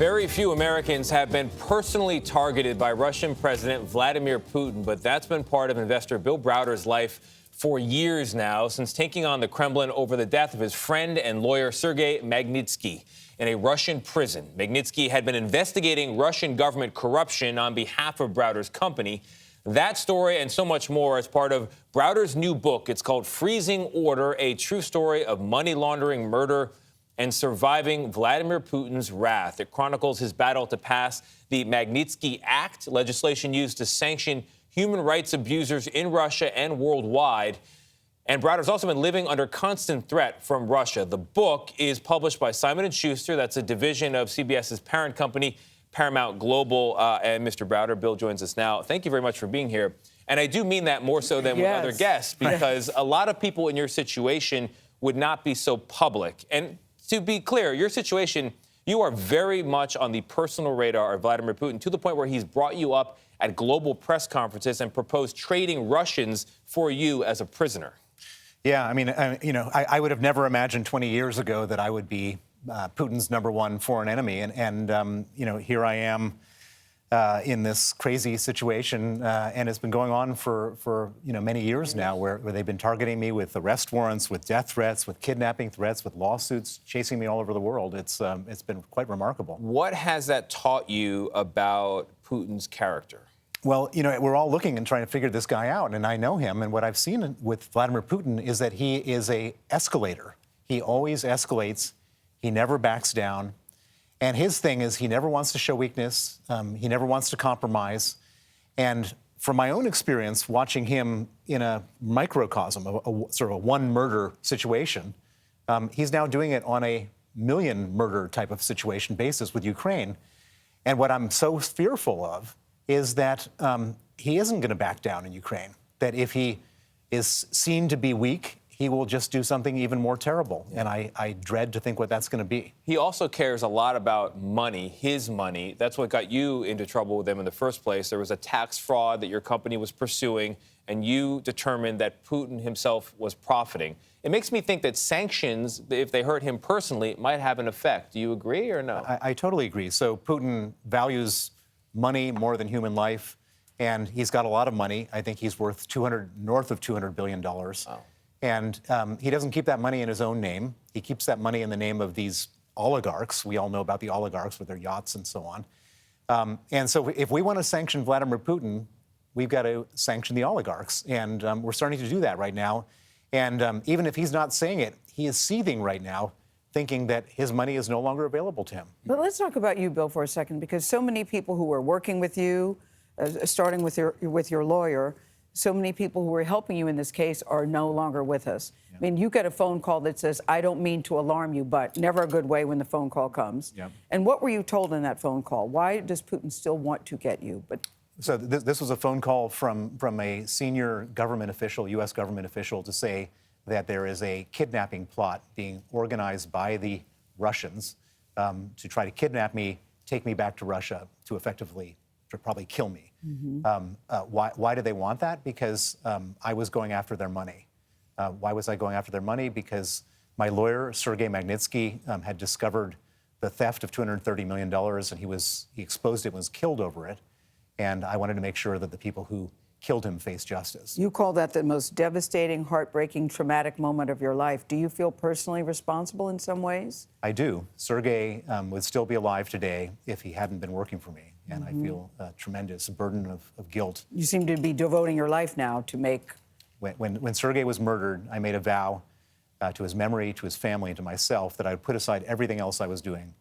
Very few Americans have been personally targeted by Russian President Vladimir Putin, but that's been part of investor Bill Browder's life for years now, since taking on the Kremlin over the death of his friend and lawyer Sergei Magnitsky in a Russian prison. Magnitsky had been investigating Russian government corruption on behalf of Browder's company. That story and so much more is part of Browder's new book. It's called Freezing Order, a true story of money laundering, murder, and surviving Vladimir Putin's wrath. It chronicles his battle to pass the Magnitsky Act, legislation used to sanction human rights abusers in Russia and worldwide. And Browder's also been living under constant threat from Russia. The book is published by Simon & Schuster. That's a division of CBS's parent company, Paramount Global. And Mr. Browder, Bill joins us now. Thank you very much for being here. And I do mean that more so than with other guests, because a lot of people in your situation would not be so public. And to be clear, your situation, you are very much on the personal radar of Vladimir Putin, to the point where he's brought you up at global press conferences and proposed trading Russians for you as a prisoner. Yeah, I mean, I would have never imagined 20 years ago that I would be Putin's #1 foreign enemy. And here I am in this crazy situation. And it's been going on for many years now, where they've been targeting me with arrest warrants, with death threats, with kidnapping threats, with lawsuits, chasing me all over the world. It's been quite remarkable. What has that taught you about Putin's character? Well, we're all looking and trying to figure this guy out, and I know him. And what I've seen with Vladimir Putin is that he is a escalator. He always escalates. He never backs down. And his thing is he never wants to show weakness. He never wants to compromise. And from my own experience, watching him in a microcosm, sort of a one murder situation, he's now doing it on a million murder type of situation basis with Ukraine. And what I'm so fearful of is that he isn't going to back down in Ukraine, that if he is seen to be weak, he will just do something even more terrible. And I dread to think what that's going to be. He also cares a lot about money, his money. That's what got you into trouble with him in the first place. There was a tax fraud that your company was pursuing, and you determined that Putin himself was profiting. It makes me think that sanctions, if they hurt him personally, might have an effect. Do you agree or no? I totally agree. So Putin values money more than human life, and he's got a lot of money. I think he's worth north of $200 billion. Oh. And he doesn't keep that money in his own name. He keeps that money in the name of these oligarchs. We all know about the oligarchs with their yachts and so on. And so if we want to sanction Vladimir Putin, we've got to sanction the oligarchs. And we're starting to do that right now. And even if he's not saying it, he is seething right now, thinking that his money is no longer available to him. But let's talk about you, Bill, for a second, because so many people who were working with you, starting with your lawyer, so many people who were helping you in this case are no longer with us. Yeah. I mean, you get a phone call that says, I don't mean to alarm you, but never a good way when the phone call comes. Yeah. And what were you told in that phone call? Why does Putin still want to get you? So this was a phone call from a senior government official, U.S. government official, to say that there is a kidnapping plot being organized by the Russians to try to kidnap me, take me back to Russia to probably kill me. Mm-hmm. Why do they want that? Because I was going after their money. Why was I going after their money? Because my lawyer, Sergei Magnitsky, had discovered the theft of $230 million, and he exposed it and was killed over it. And I wanted to make sure that the people who killed him face justice. You call that the most devastating, heartbreaking, traumatic moment of your life. Do you feel personally responsible in some ways? I do. Sergei would still be alive today if he hadn't been working for me. And I feel a tremendous burden of guilt. You seem to be devoting your life now to make... When Sergei was murdered, I made a vow to his memory, to his family, and to myself that I would put aside everything else I was doing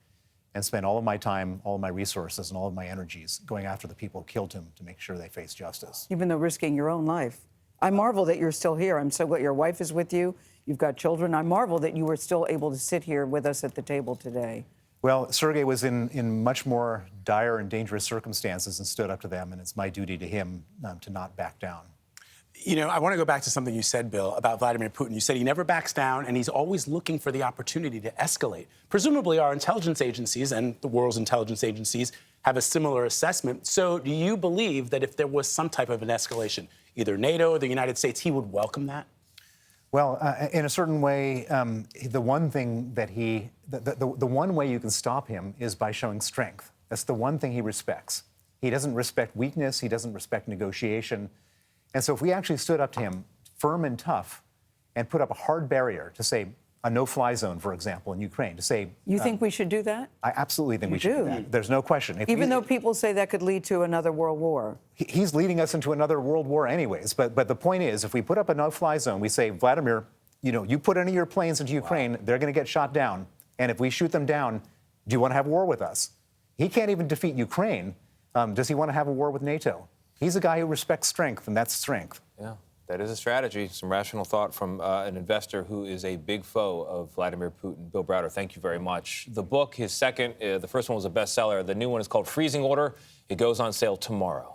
and spend all of my time, all of my resources, and all of my energies going after the people who killed him to make sure they face justice. Even though risking your own life. I marvel that you're still here. I'm so glad your wife is with you. You've got children. I marvel that you were still able to sit here with us at the table today. Well, Sergei was in much more dire and dangerous circumstances and stood up to them, and it's my duty to him to not back down. I want to go back to something you said, Bill, about Vladimir Putin. You said he never backs down, and he's always looking for the opportunity to escalate. Presumably, our intelligence agencies and the world's intelligence agencies have a similar assessment. So do you believe that if there was some type of an escalation, either NATO or the United States, he would welcome that? Well, in a certain way, the one thing that the one way you can stop him is by showing strength. That's the one thing he respects. He doesn't respect weakness. He doesn't respect negotiation. And so if we actually stood up to him firm and tough and put up a hard barrier to say a no-fly zone, for example, in Ukraine, to say... You think we should do that? I absolutely think we should do that. There's no question. Even though people say that could lead to another world war. He's leading us into another world war anyways. But the point is, if we put up a no-fly zone, we say, Vladimir, you put any of your planes into Ukraine, they're going to get shot down. And if we shoot them down, do you want to have war with us? He can't even defeat Ukraine. Does he want to have a war with NATO? He's a guy who respects strength, and that's strength. Yeah, that is a strategy. Some rational thought from an investor who is a big foe of Vladimir Putin. Bill Browder, thank you very much. The book, his second, the first one was a bestseller. The new one is called Freezing Order. It goes on sale tomorrow.